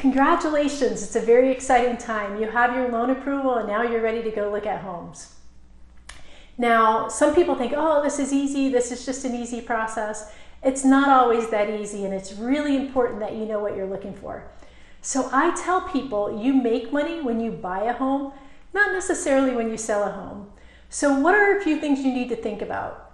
Congratulations, it's a very exciting time. You have your loan approval and now you're ready to go look at homes. Now, some people think, oh, this is easy, this is just an easy process. It's not always that easy, and it's really important that you know what you're looking for. So I tell people you make money when you buy a home, not necessarily when you sell a home. So what are a few things you need to think about?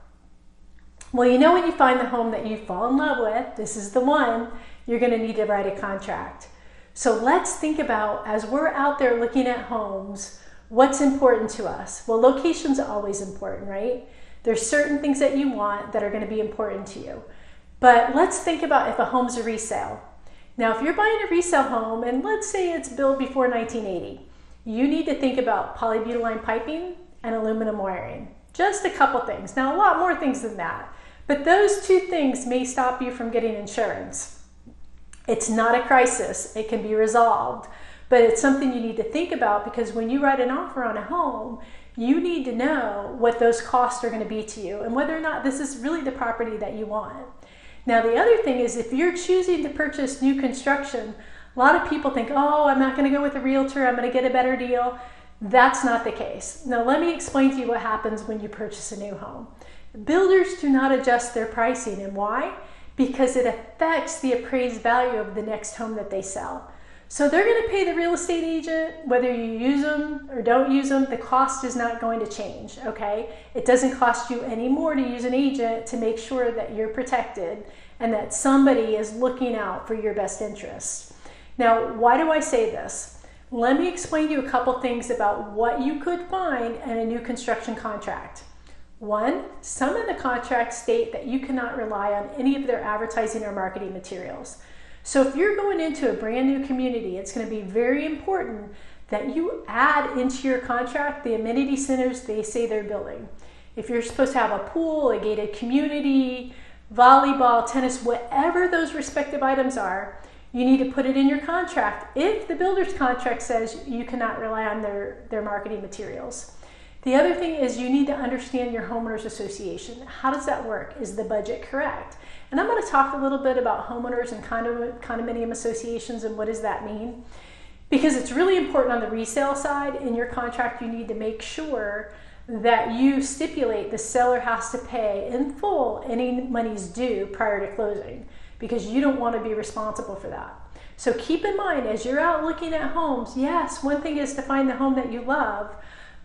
Well, you know when you find the home that you fall in love with, this is the one, you're going to need to write a contract. So let's think about, as we're out there looking at homes, what's important to us? Well, location's always important, right? There's certain things that you want that are going to be important to you. But let's think about if a home's a resale. Now, if you're buying a resale home, and let's say it's built before 1980, you need to think about polybutylene piping and aluminum wiring. Just a couple things. Now, a lot more things than that. But those two things may stop you from getting insurance. It's not a crisis. It can be resolved. But it's something you need to think about, because when you write an offer on a home, you need to know what those costs are going to be to you and whether or not this is really the property that you want. Now, the other thing is, if you're choosing to purchase new construction, a lot of people think, oh, I'm not going to go with a realtor, I'm going to get a better deal. That's not the case. Now, let me explain to you what happens when you purchase a new home. Builders do not adjust their pricing. And why? Because it affects the appraised value of the next home that they sell. So they're going to pay the real estate agent, whether you use them or don't use them, the cost is not going to change, okay? It doesn't cost you any more to use an agent to make sure that you're protected and that somebody is looking out for your best interests. Now, why do I say this? Let me explain to you a couple things about what you could find in a new construction contract. One, some of the contracts state that you cannot rely on any of their advertising or marketing materials. So if you're going into a brand new community, it's going to be very important that you add into your contract the amenity centers they say they're building. If you're supposed to have a pool, a gated community, volleyball, tennis, whatever those respective items are, you need to put it in your contract if the builder's contract says you cannot rely on their marketing materials. The other thing is you need to understand your homeowners association. How does that work? Is the budget correct? And I'm going to talk a little bit about homeowners and condominium associations and what does that mean. Because it's really important on the resale side. In your contract, you need to make sure that you stipulate the seller has to pay in full any monies due prior to closing, because you don't want to be responsible for that. So keep in mind, as you're out looking at homes, yes, one thing is to find the home that you love,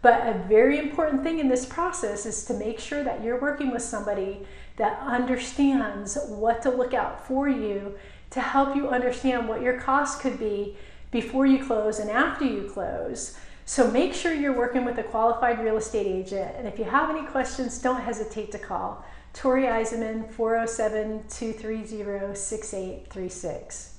but a very important thing in this process is to make sure that you're working with somebody that understands what to look out for you to help you understand what your costs could be before you close and after you close. So make sure you're working with a qualified real estate agent. And if you have any questions, don't hesitate to call Torey Eisenman, 407-230-6836.